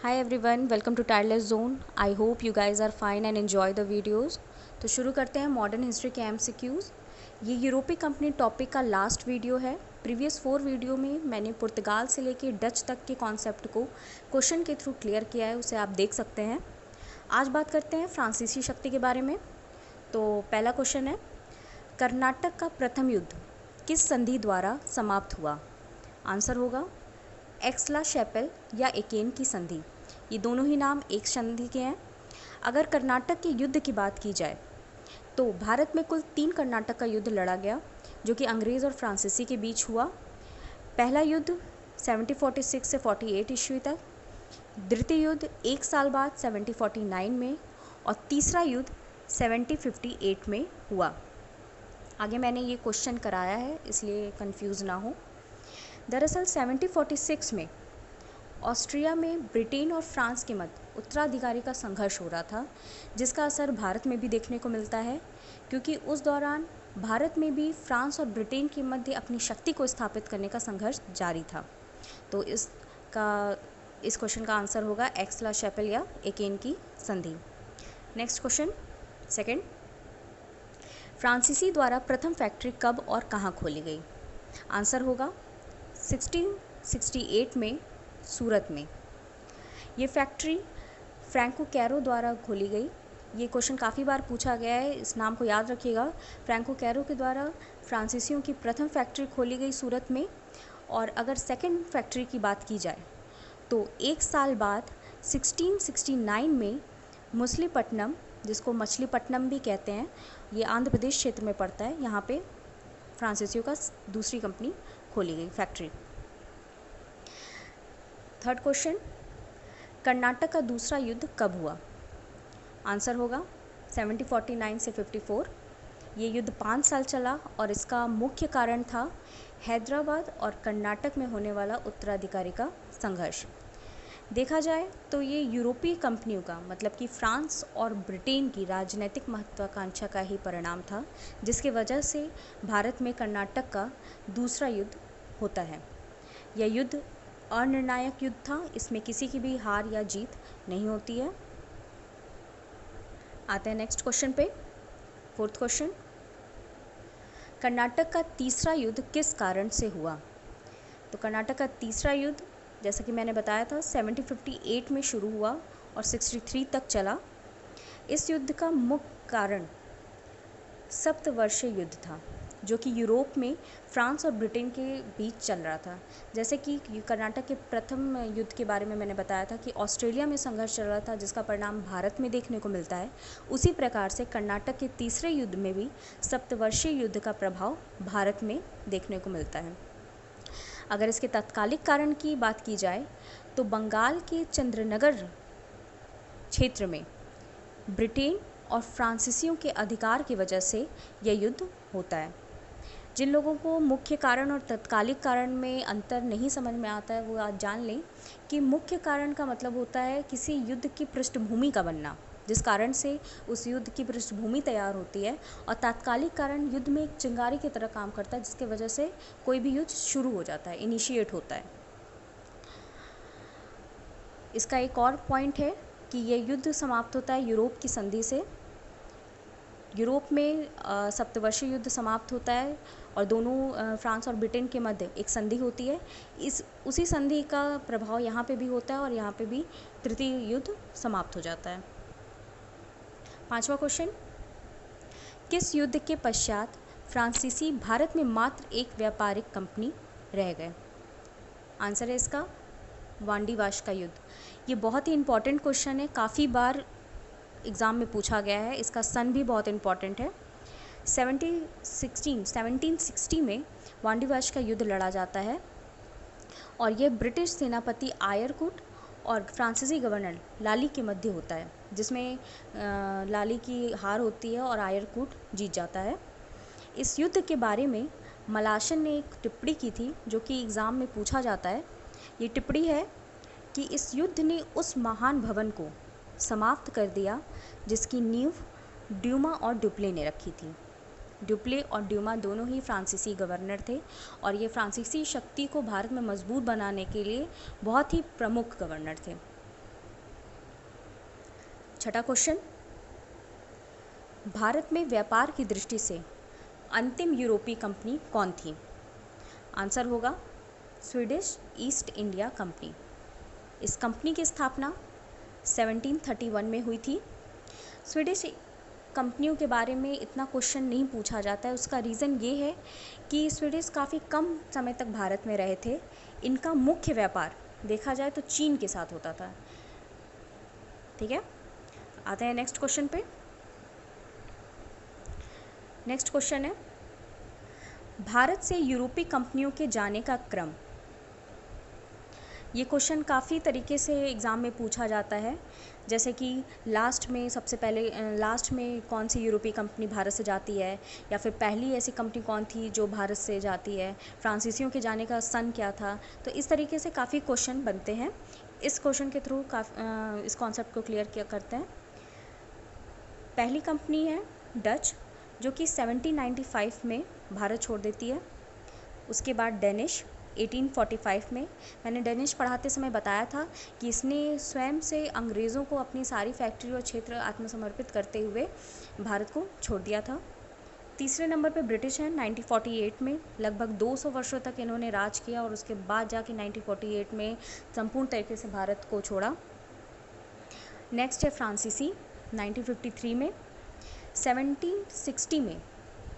Hi everyone, welcome to Tireless Zone. I hope you guys are fine and enjoy the videos. तो शुरू करते हैं modern history के MCQs। ये यूरोपीय कंपनी टॉपिक का लास्ट वीडियो है। प्रीवियस 4 वीडियो में मैंने पुर्तगाल से लेके डच तक के कॉन्सेप्ट को क्वेश्चन के थ्रू क्लियर किया है, उसे आप देख सकते हैं। आज बात करते हैं फ्रांसीसी शक्ति के बारे में। तो पहला क्वेश्चन है, कर्नाटक का प्रथम युद्ध किस संधि द्वारा समाप्त हुआ? आंसर होगा एक्सला-शैपेल या एकेन की संधि। ये दोनों ही नाम एक संधि के हैं। अगर कर्नाटक के युद्ध की बात की जाए तो भारत में कुल 3 कर्नाटक का युद्ध लड़ा गया, जो कि अंग्रेज़ और फ्रांसीसी के बीच हुआ। पहला युद्ध 1746 से 48 ईस्वी तक, द्वितीय युद्ध 1 साल बाद 1749 में, और तीसरा युद्ध 1758 में हुआ। आगे मैंने ये क्वेश्चन कराया है, इसलिए कंफ्यूज ना हो। दरअसल 1746 में ऑस्ट्रिया में ब्रिटेन और फ्रांस के मध्य उत्तराधिकारी का संघर्ष हो रहा था, जिसका असर भारत में भी देखने को मिलता है, क्योंकि उस दौरान भारत में भी फ्रांस और ब्रिटेन के मध्य अपनी शक्ति को स्थापित करने का संघर्ष जारी था। तो इस क्वेश्चन का आंसर होगा एक्सला-शैपेल या एकेन की संधि। नेक्स्ट क्वेश्चन सेकंड, फ्रांसीसी द्वारा प्रथम फैक्ट्री कब और कहाँ खोली गई? आंसर होगा 1668 में सूरत में। ये फैक्ट्री फ्रैंको कैरो द्वारा खोली गई। ये क्वेश्चन काफ़ी बार पूछा गया है, इस नाम को याद रखिएगा। फ्रैंको कैरो के द्वारा फ्रांसीसियों की प्रथम फैक्ट्री खोली गई सूरत में। और अगर सेकंड फैक्ट्री की बात की जाए तो 1 साल बाद 1669 में मछलीपट्टनम, जिसको मछलीपट्टनम भी कहते हैं, ये आंध्र प्रदेश क्षेत्र में पड़ता है, यहाँ पे फ्रांसीसियों का दूसरी कंपनी खोली गई फैक्ट्री। थर्ड क्वेश्चन, कर्नाटक का दूसरा युद्ध कब हुआ? आंसर होगा 1749 से 54। ये युद्ध 5 साल चला और इसका मुख्य कारण था हैदराबाद और कर्नाटक में होने वाला उत्तराधिकारी का संघर्ष। देखा जाए तो ये यूरोपीय कंपनियों का, मतलब कि फ्रांस और ब्रिटेन की राजनीतिक महत्वाकांक्षा का ही परिणाम था, जिसके वजह से भारत में कर्नाटक का दूसरा युद्ध होता है। यह युद्ध अनिर्णायक युद्ध था, इसमें किसी की भी हार या जीत नहीं होती है। आते हैं नेक्स्ट क्वेश्चन पे। फोर्थ क्वेश्चन, कर्नाटक का तीसरा युद्ध किस कारण से हुआ? तो कर्नाटक का तीसरा युद्ध, जैसा कि मैंने बताया था, 1758 में शुरू हुआ और 63 तक चला। इस युद्ध का मुख्य कारण सप्तवर्षीय युद्ध था, जो कि यूरोप में फ्रांस और ब्रिटेन के बीच चल रहा था। जैसे कि कर्नाटक के प्रथम युद्ध के बारे में मैंने बताया था कि ऑस्ट्रेलिया में संघर्ष चल रहा था, जिसका परिणाम भारत में देखने को मिलता है। उसी प्रकार से कर्नाटक के तीसरे युद्ध में भी सप्तवर्षीय युद्ध का प्रभाव भारत में देखने को मिलता है। अगर इसके तात्कालिक कारण की बात की जाए तो बंगाल के चंद्रनगर क्षेत्र में ब्रिटेन और फ्रांसीसियों के अधिकार की वजह से यह युद्ध होता है। जिन लोगों को मुख्य कारण और तत्कालिक कारण में अंतर नहीं समझ में आता है, वो आज जान लें कि मुख्य कारण का मतलब होता है किसी युद्ध की पृष्ठभूमि का बनना, जिस कारण से उस युद्ध की पृष्ठभूमि तैयार होती है, और तात्कालिक कारण युद्ध में एक चिंगारी की तरह काम करता है, जिसके वजह से कोई भी युद्ध शुरू हो जाता है, इनिशिएट होता है। इसका एक और पॉइंट है कि यह युद्ध समाप्त होता है यूरोप की संधि से। यूरोप में सप्तवर्षीय युद्ध समाप्त होता है और दोनों फ्रांस और ब्रिटेन के मध्य एक संधि होती है। उसी संधि का प्रभाव यहाँ पे भी होता है और यहाँ पे भी तृतीय युद्ध समाप्त हो जाता है। पांचवा क्वेश्चन, किस युद्ध के पश्चात फ्रांसीसी भारत में मात्र एक व्यापारिक कंपनी रह गए? आंसर है इसका वांडीवाश का युद्ध। ये बहुत ही इंपॉर्टेंट क्वेश्चन है, काफ़ी बार एग्ज़ाम में पूछा गया है। इसका सन भी बहुत इम्पॉर्टेंट है। 1760 में वांडीवाश का युद्ध लड़ा जाता है और यह ब्रिटिश सेनापति आयरकूट और फ्रांसीसी गवर्नर लाली के मध्य होता है, जिसमें लाली की हार होती है और आयरकूट जीत जाता है। इस युद्ध के बारे में मलाशन ने एक टिप्पणी की थी, जो कि एग्ज़ाम में पूछा जाता है। ये टिप्पणी है कि इस युद्ध ने उस महान भवन को समाप्त कर दिया जिसकी नींव ड्यूमा और डुप्ले ने रखी थी। डुप्ले और ड्यूमा दोनों ही फ्रांसीसी गवर्नर थे और ये फ्रांसीसी शक्ति को भारत में मजबूत बनाने के लिए बहुत ही प्रमुख गवर्नर थे। छठा क्वेश्चन, भारत में व्यापार की दृष्टि से अंतिम यूरोपीय कंपनी कौन थी? आंसर होगा स्वीडिश ईस्ट इंडिया कंपनी। इस कंपनी की स्थापना 1731 में हुई थी। स्वीडिश कंपनियों के बारे में इतना क्वेश्चन नहीं पूछा जाता है। उसका रीज़न ये है कि स्वीडिश काफ़ी कम समय तक भारत में रहे थे। इनका मुख्य व्यापार देखा जाए तो चीन के साथ होता था। ठीक है, आते हैं नेक्स्ट क्वेश्चन पे। नेक्स्ट क्वेश्चन है, भारत से यूरोपीय कंपनियों के जाने का क्रम। ये क्वेश्चन काफ़ी तरीके से एग्ज़ाम में पूछा जाता है, जैसे कि लास्ट में सबसे पहले लास्ट में कौन सी यूरोपीय कंपनी भारत से जाती है, या फिर पहली ऐसी कंपनी कौन थी जो भारत से जाती है, फ्रांसीसियों के जाने का सन क्या था। तो इस तरीके से काफ़ी क्वेश्चन बनते हैं। इस क्वेश्चन के थ्रू इस कॉन्सेप्ट को क्लियर किया करते हैं। पहली कंपनी है डच, जो कि 1795 में भारत छोड़ देती है। उसके बाद डेनिश 1845 में। मैंने डेनिश पढ़ाते समय बताया था कि इसने स्वयं से अंग्रेज़ों को अपनी सारी फैक्ट्री और क्षेत्र आत्मसमर्पित करते हुए भारत को छोड़ दिया था। तीसरे नंबर पे ब्रिटिश है 1948 में। लगभग 200 वर्षों तक इन्होंने राज किया और उसके बाद जाके 1948 में संपूर्ण तरीके से भारत को छोड़ा। नेक्स्ट है फ्रांसीसी 1953 में। 1760 में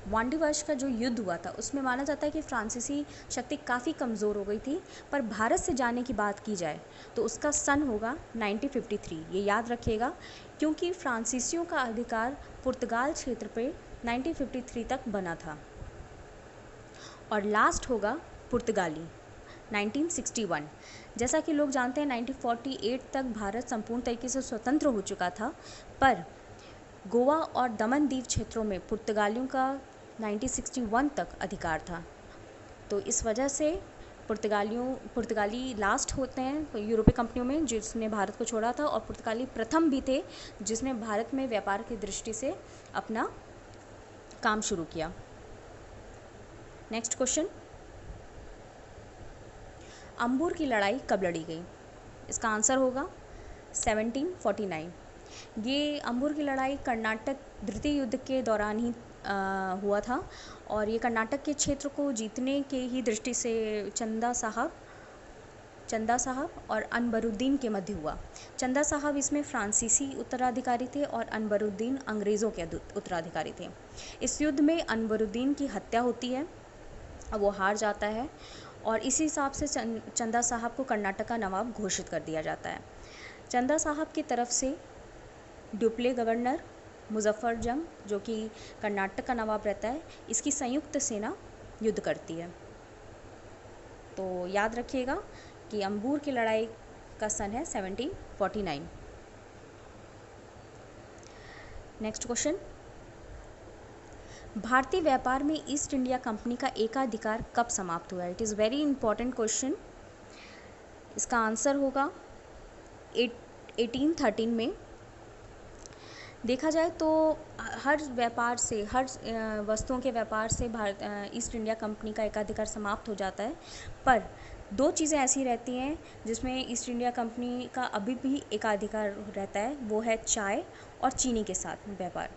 वांडीवर्ष का जो युद्ध हुआ था उसमें माना जाता है कि फ्रांसीसी शक्ति काफ़ी कमज़ोर हो गई थी, पर भारत से जाने की बात की जाए तो उसका सन होगा 1953। ये याद रखिएगा, क्योंकि फ्रांसीसियों का अधिकार पुर्तगाल क्षेत्र पे 1953 तक बना था। और लास्ट होगा पुर्तगाली 1961। जैसा कि लोग जानते हैं 1948 तक भारत संपूर्ण तरीके से स्वतंत्र हो चुका था, पर गोवा और दमन द्वीप क्षेत्रों में पुर्तगालियों का 1961 तक अधिकार था। तो इस वजह से पुर्तगाली लास्ट होते हैं यूरोपीय कंपनियों में जिसने भारत को छोड़ा था, और पुर्तगाली प्रथम भी थे जिसने भारत में व्यापार की दृष्टि से अपना काम शुरू किया। नेक्स्ट क्वेश्चन, अंबूर की लड़ाई कब लड़ी गई? इसका आंसर होगा 1749। ये अंबूर की लड़ाई कर्नाटक द्वितीय युद्ध के दौरान ही हुआ था, और ये कर्नाटक के क्षेत्र को जीतने के ही दृष्टि से चंदा साहब और अनबरुद्दीन के मध्य हुआ। चंदा साहब इसमें फ्रांसीसी उत्तराधिकारी थे और अनबरुद्दीन अंग्रेज़ों के उत्तराधिकारी थे। इस युद्ध में अनबरुद्दीन की हत्या होती है, अब वो हार जाता है, और इसी हिसाब से चंदा साहब को कर्नाटक का नवाब घोषित कर दिया जाता है। चंदा साहब की तरफ से ड्यूप्ले गवर्नर मुजफ्फरजंग, जो कि कर्नाटक का नवाब रहता है, इसकी संयुक्त सेना युद्ध करती है। तो याद रखिएगा कि अंबूर की लड़ाई का सन है 1749। नेक्स्ट क्वेश्चन, भारतीय व्यापार में ईस्ट इंडिया कंपनी का एकाधिकार कब समाप्त हुआ? It is very important question. इसका आंसर होगा 1813 में। देखा जाए तो हर व्यापार से, हर वस्तुओं के व्यापार से भारत ईस्ट इंडिया कंपनी का एकाधिकार समाप्त हो जाता है, पर दो चीज़ें ऐसी रहती हैं जिसमें ईस्ट इंडिया कंपनी का अभी भी एकाधिकार रहता है, वो है चाय और चीनी के साथ व्यापार।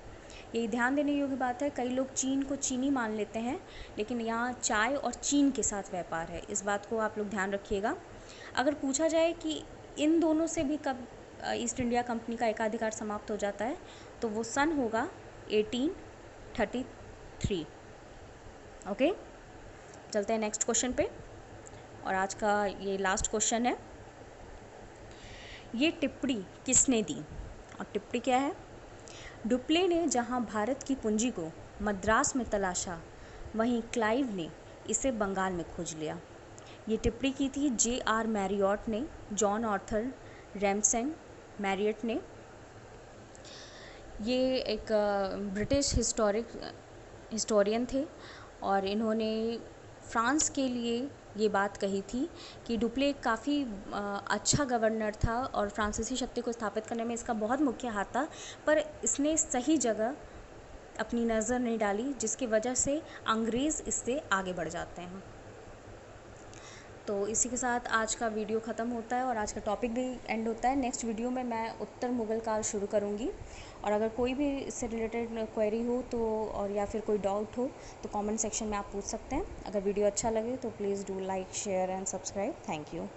ये ध्यान देने योग्य बात है, कई लोग चीन को चीनी मान लेते हैं, लेकिन यहाँ चाय और चीन के साथ व्यापार है। इस बात को आप लोग ध्यान रखिएगा। अगर पूछा जाए कि इन दोनों से भी कब ईस्ट इंडिया कंपनी का एकाधिकार समाप्त हो जाता है, तो वो सन होगा 1833। ओके, चलते हैं नेक्स्ट क्वेश्चन पे, और आज का ये लास्ट क्वेश्चन है, ये टिप्पणी किसने दी? और टिप्पणी क्या है? डुप्ले ने जहां भारत की पूंजी को मद्रास में तलाशा, वहीं क्लाइव ने इसे बंगाल में खोज लिया। ये टिप्पणी की थी J.R. मैरियट ने, जॉन आर्थर रैमसे मैरियट ने। ये एक ब्रिटिश हिस्टोरियन थे, और इन्होंने फ्रांस के लिए ये बात कही थी कि डुप्ले काफ़ी अच्छा गवर्नर था और फ्रांसीसी शक्ति को स्थापित करने में इसका बहुत मुख्य हाथ था, पर इसने सही जगह अपनी नज़र नहीं डाली, जिसकी वजह से अंग्रेज़ इससे आगे बढ़ जाते हैं। तो इसी के साथ आज का वीडियो ख़त्म होता है और आज का टॉपिक भी एंड होता है। नेक्स्ट वीडियो में मैं उत्तर मुग़ल काल शुरू करूँगी, और अगर कोई भी इससे रिलेटेड क्वेरी हो तो, और या फिर कोई डाउट हो, तो कमेंट सेक्शन में आप पूछ सकते हैं। अगर वीडियो अच्छा लगे तो please do like, share and subscribe. Thank you.